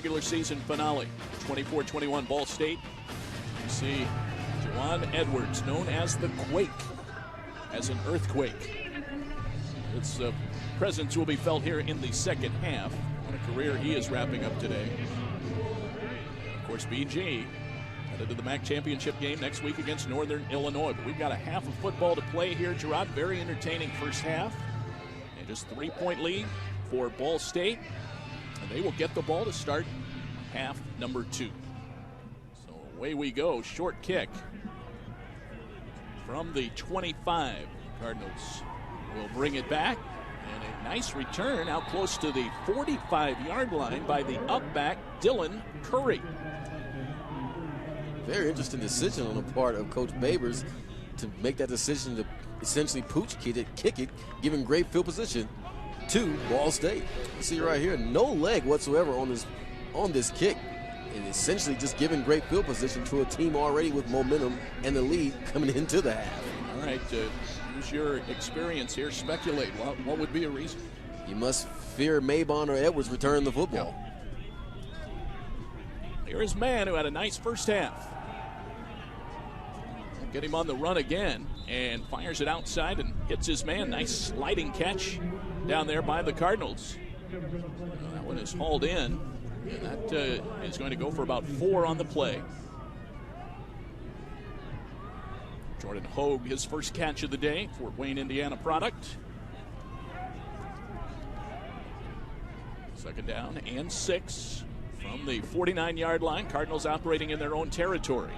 regular season finale. 24-21 Ball State. You see Juwan Edwards, known as the Quake, as an earthquake. Its presence will be felt here in the second half. What a career he is wrapping up today. Of course, BG headed to the MAC championship game next week against Northern Illinois. But we've got a half of football to play here, Gerard. Very entertaining first half. And just 3-point lead for Ball State. And they will get the ball to start half number 2. So away we go. Short kick from the 25. Cardinals will bring it back. And a nice return out close to the 45-yard line by the up-back Dylan Curry. Very interesting decision on the part of Coach Babers to make that decision to essentially pooch kick it, giving great field position to Ball State. You see right here, no leg whatsoever on this kick, and essentially just giving great field position to a team already with momentum and the lead coming into the half. All right, use your experience here. Speculate. What would be a reason? You must fear Maybon or Edwards return the football. Here is Mann, who had a nice first half. Get him on the run again and fires it outside and hits his man. Nice sliding catch down there by the Cardinals. That one is hauled in, and that is going to go for about 4 on the play. Jordan Hogue, his first catch of the day, Fort Wayne, Indiana product. Second down and 6 from the 49-yard line. Cardinals operating in their own territory.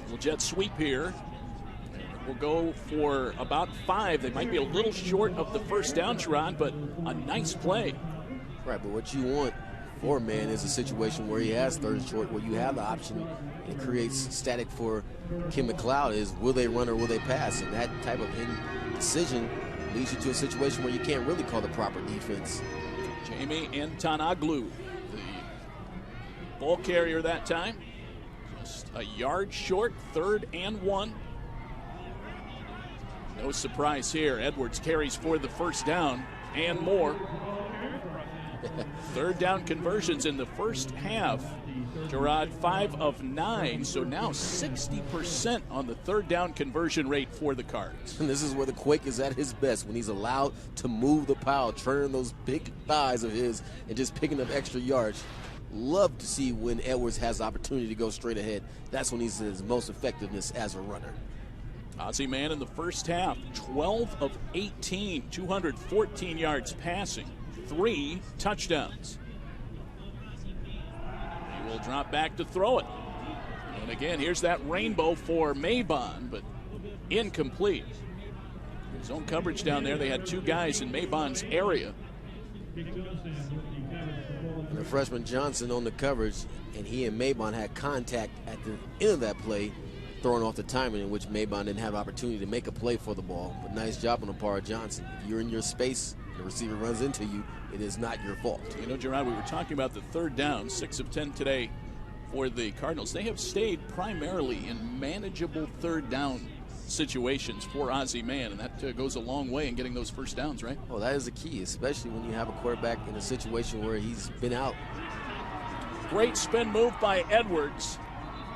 Little jet sweep here. We'll go for about 5. They might be a little short of the first down, Sherrod, but a nice play. Right, but what you want for man is a situation where he has third and short, where you have the option. It creates static for Kim McLeod is, will they run or will they pass? And that type of indecision leads you to a situation where you can't really call the proper defense. Jamie Antonoglu, the ball carrier that time. Just a yard short, 3rd and 1. No surprise here. Edwards carries for the first down and more. 3rd down conversions in the first half. Gerard, 5 of 9, so now 60% on the 3rd down conversion rate for the Cards. And this is where the Quake is at his best, when he's allowed to move the pile, turning those big thighs of his and just picking up extra yards. Love to see when Edwards has the opportunity to go straight ahead. That's when he's his most effectiveness as a runner. Ozzie Mann in the first half, 12 of 18, 214 yards passing, 3 touchdowns. He will drop back to throw it. And again, here's that rainbow for Maybon, but incomplete. Zone coverage down there. They had 2 guys in Maybon's area. And the freshman Johnson on the coverage, and he and Maybon had contact at the end of that play, throwing off the timing in which Maybon didn't have opportunity to make a play for the ball. But nice job on the part of Johnson. If you're in your space, the receiver runs into you, it is not your fault. You know, Gerard, we were talking about the 3rd down, 6 of 10 today for the Cardinals. They have stayed primarily in manageable 3rd down situations for Ozzie Mann, and that goes a long way in getting those first downs, right? Oh, that is the key, especially when you have a quarterback in a situation where he's been out. Great spin move by Edwards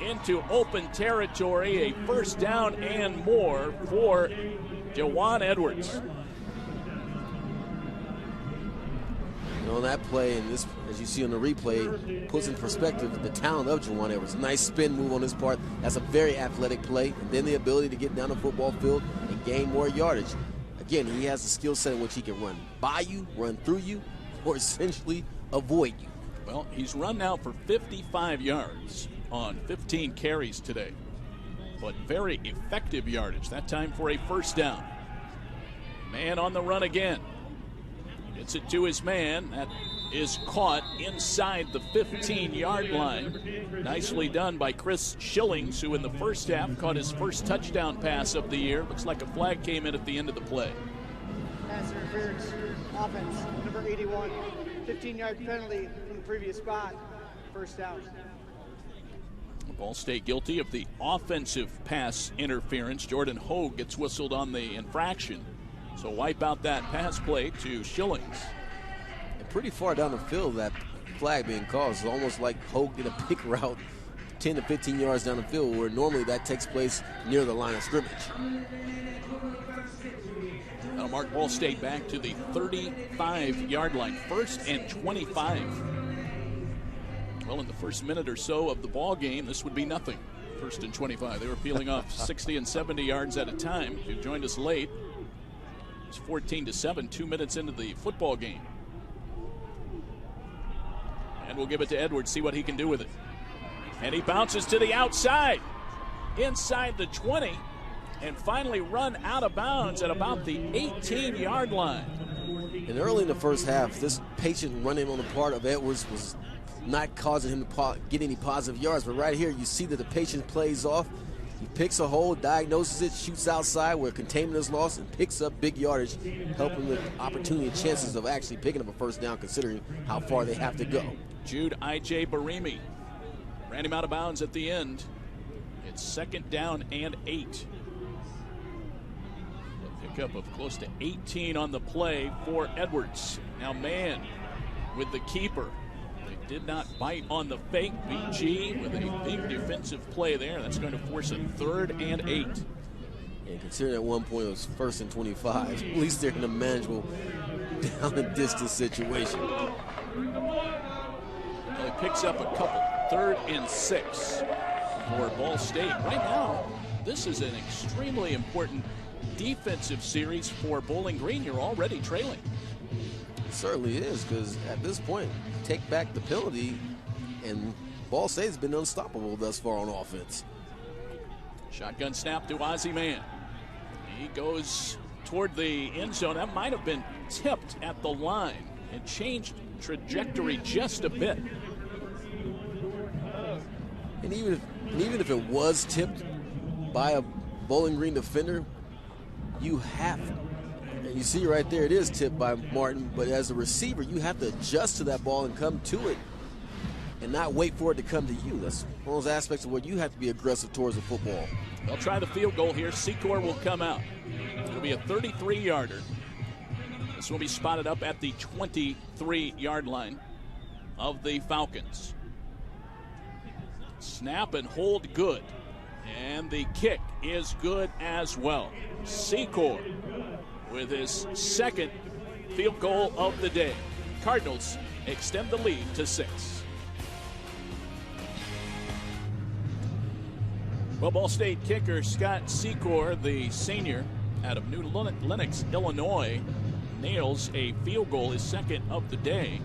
into open territory. A first down and more for Juwan Edwards. You know, that play, and this, as you see on the replay, puts in perspective the talent of Juwan Edwards. Nice spin move on his part. That's a very athletic play. And then the ability to get down the football field and gain more yardage. Again, he has the skill set in which he can run by you, run through you, or essentially avoid you. Well, he's run now for 55 yards on 15 carries today. But very effective yardage, that time for a first down. Man on the run again. Gets it to his man. That is caught inside the 15-yard line. Nicely done by Chris Schillings, who in the first half caught his first touchdown pass of the year. Looks like a flag came in at the end of the play. Pass interference, offense, number 81. 15-yard penalty from the previous spot. First down. Ball State guilty of the offensive pass interference. Jordan Hogue gets whistled on the infraction. So wipe out that pass play to Schillings. And pretty far down the field, that flag being called. It's almost like Hogue did a pick route 10 to 15 yards down the field, where normally that takes place near the line of scrimmage. Now mark Ball State back to the 35-yard line, 1st and 25. Well, in the first minute or so of the ball game, this would be nothing. 1st and 25. They were peeling off 60 and 70 yards at a time. If you joined us late, it's 14-7, 2 minutes into the football game. And we'll give it to Edwards, see what he can do with it. And he bounces to the outside, inside the 20, and finally run out of bounds at about the 18-yard line. And early in the first half, this patient running on the part of Edwards was not causing him to get any positive yards. But right here, you see that the patient plays off. He picks a hole, diagnoses it, shoots outside where containment is lost, and picks up big yardage, helping the opportunity and chances of actually picking up a first down, considering how far they have to go. Jude I.J. Barimi ran him out of bounds at the end. It's 2nd down and 8. A pickup of close to 18 on the play for Edwards. Now man with the keeper. They did not bite on the fake. BG with a big defensive play there. That's going to force a 3rd and 8. And considering at one point it was 1st and 25, at least they're in a manageable down and distance situation. Well, he picks up a couple. 3rd and 6 for Ball State. Right now, this is an extremely important defensive series for Bowling Green. You're already trailing. It certainly is, because at this point, take back the penalty, and Ball State's been unstoppable thus far on offense. Shotgun snap to Ozzie Mann. He goes toward the end zone. That might have been tipped at the line and changed trajectory just a bit. And even if it was tipped by a Bowling Green defender, you have, and you see right there, it is tipped by Martin, but as a receiver, you have to adjust to that ball and come to it and not wait for it to come to you. That's one of those aspects of where you have to be aggressive towards the football. They'll try the field goal here. Secor will come out. It'll be a 33-yarder. This will be spotted up at the 23-yard line of the Falcons. Snap and hold good. And the kick is good as well. Secor with his 2nd field goal of the day. Cardinals extend the lead to 6. Well, Ball State kicker Scott Secor, the senior out of New Lenox, Illinois, nails a field goal, his 2nd of the day.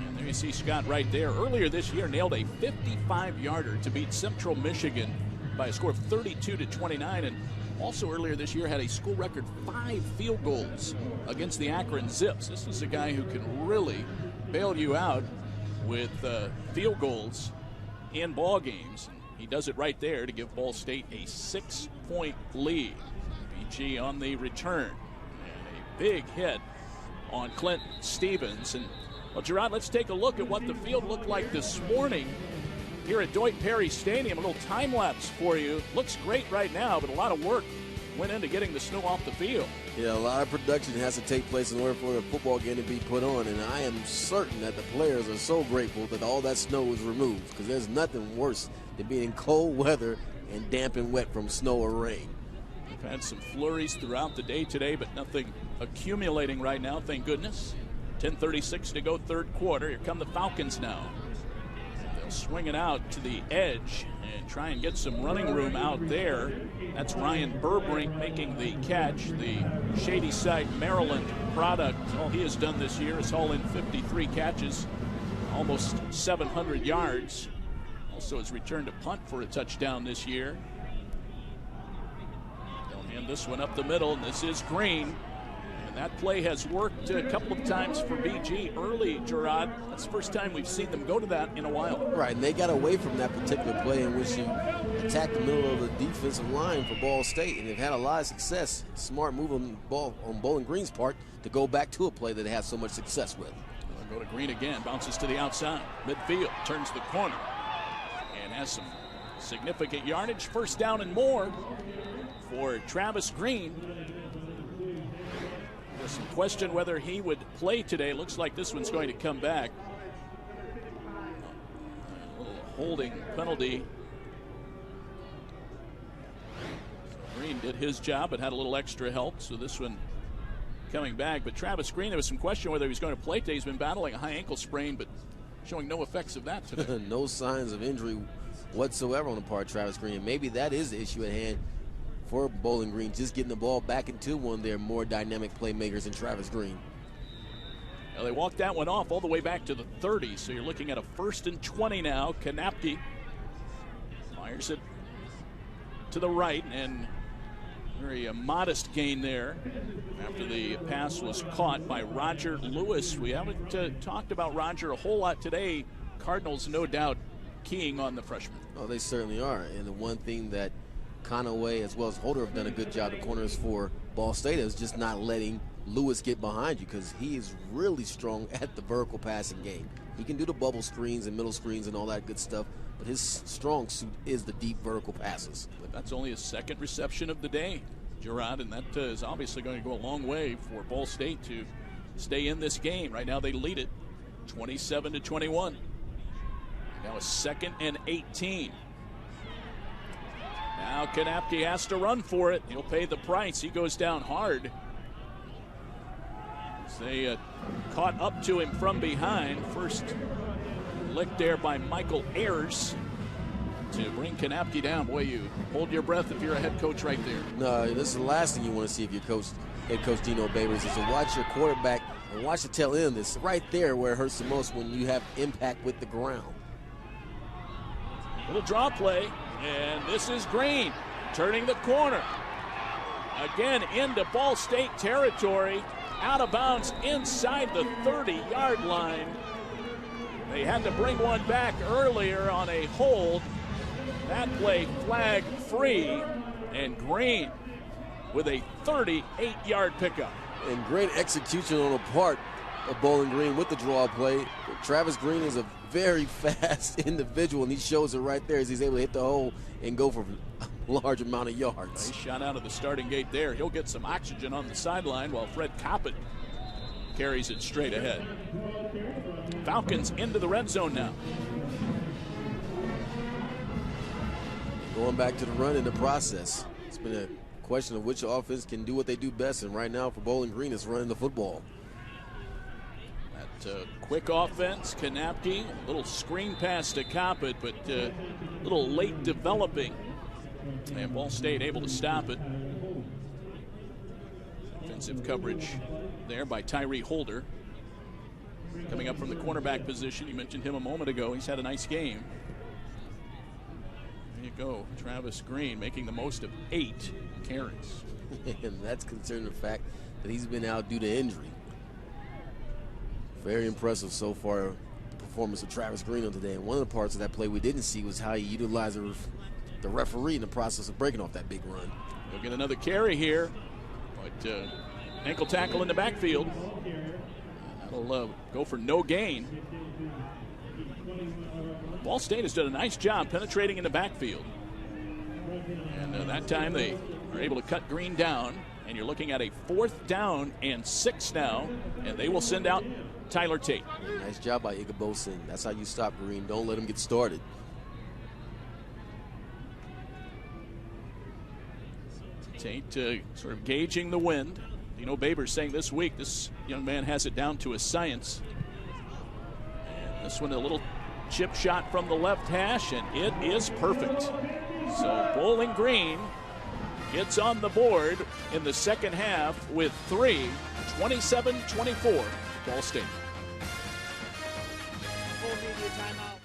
And there you see Scott right there. Earlier this year, nailed a 55-yarder to beat Central Michigan by a score of 32-29, and also earlier this year had a school record 5 field goals against the Akron Zips. This is a guy who can really bail you out with field goals in ball games. He does it right there to give Ball State a 6-point lead. BG on the return. And a big hit on Clint Stevens. And, well, Gerard, let's take a look at what the field looked like this morning here at Deutsch Perry Stadium. A little time lapse for you. Looks great right now, but a lot of work went into getting the snow off the field. Yeah, a lot of production has to take place in order for the football game to be put on, and I am certain that the players are so grateful that all that snow was removed, because there's nothing worse than being in cold weather and damp and wet from snow or rain. We've had some flurries throughout the day today, but nothing accumulating right now, thank goodness. 10:36 to go, 3rd quarter. Here come the Falcons now. They'll swing it out to the edge and try and get some running room out there. That's Ryan Burbrink making the catch, the Shady Side, Maryland product. All he has done this year is haul in 53 catches, almost 700 yards. Also has returned a punt for a touchdown this year. They'll hand this one up the middle, and this is Green. And that play has worked a couple of times for BG early, Gerard. That's the first time we've seen them go to that in a while. Right, and they got away from that particular play in which you attacked the middle of the defensive line for Ball State, and they've had a lot of success. Smart move on Bowling Green's part to go back to a play that they had so much success with. They'll go to Green again, bounces to the outside. Midfield, turns the corner, and has some significant yardage. 1st down and more for Travis Green. There's some question whether he would play today. Looks like this one's going to come back. holding penalty. So Green did his job but had a little extra help, so this one coming back. But Travis Green, there was some question whether he was going to play today. He's been battling a high ankle sprain, but showing no effects of that today. No signs of injury whatsoever on the part of Travis Green. Maybe that is the issue at hand for Bowling Green, just getting the ball back into one of their more dynamic playmakers in Travis Green. Well, they walked that one off all the way back to the 30, so you're looking at a 1st and 20 now. Kanapke fires it to the right, and very modest gain there after the pass was caught by Roger Lewis. We haven't talked about Roger a whole lot today. Cardinals, no doubt, keying on the freshman. Oh, they certainly are. And the one thing that Conaway as well as Holder have done a good job, the corners for Ball State, is just not letting Lewis get behind you, because he is really strong at the vertical passing game. He can do the bubble screens and middle screens and all that good stuff, but his strong suit is the deep vertical passes. But that's only his 2nd reception of the day, Gerard, and that is obviously going to go a long way for Ball State to stay in this game. Right now they lead it 27-21. Now a 2nd and 18. Now Kanapke has to run for it. He'll pay the price. He goes down hard. As they caught up to him from behind. First lick there by Michael Ayers to bring Kanapke down. Boy, you hold your breath if you're a head coach right there. No, this is the last thing you want to see if you're head coach Dino Babers, is to watch your quarterback and watch the tail end of this. Right there where it hurts the most, when you have impact with the ground. Little draw play, and this is Green turning the corner. Again into Ball State territory, out of bounds inside the 30-yard line. They had to bring one back earlier on a hold. That play flag free, and Green with a 38-yard pickup. And great execution on the part of Bowling Green with the draw play. Travis Green is a very fast individual, and he shows it right there as he's able to hit the hole and go for a large amount of yards. He shot out of the starting gate there. He'll get some oxygen on the sideline while Fred Coppett carries it straight ahead. Falcons into the red zone now. Going back to the run in the process. It's been a question of which offense can do what they do best, and right now for Bowling Green it's running the football. Quick offense, Kanapke, a little screen pass to Coppett, but a little late developing. And Ball State able to stop it. Defensive coverage there by Tyree Holder. Coming up from the cornerback position, you mentioned him a moment ago. He's had a nice game. There you go, Travis Green making the most of 8 carries. And that's considering the fact that he's been out due to injury. Very impressive so far, the performance of Travis Green on today. And one of the parts of that play we didn't see was how he utilized the referee in the process of breaking off that big run. He'll get another carry here, but ankle tackle in the backfield. That'll go for no gain. Ball State has done a nice job penetrating in the backfield. And that time they are able to cut Green down. And you're looking at a 4th down and 6 now. And they will send out Tyler Tate. Nice job by Igabosin. That's how you stop Green. Don't let him get started. Tate sort of gauging the wind. Dino Babers saying this week this young man has it down to a science. And this one a little chip shot from the left hash, and it is perfect. So Bowling Green gets on the board in the second half with 3, 27-24, Ball State. Full media timeout.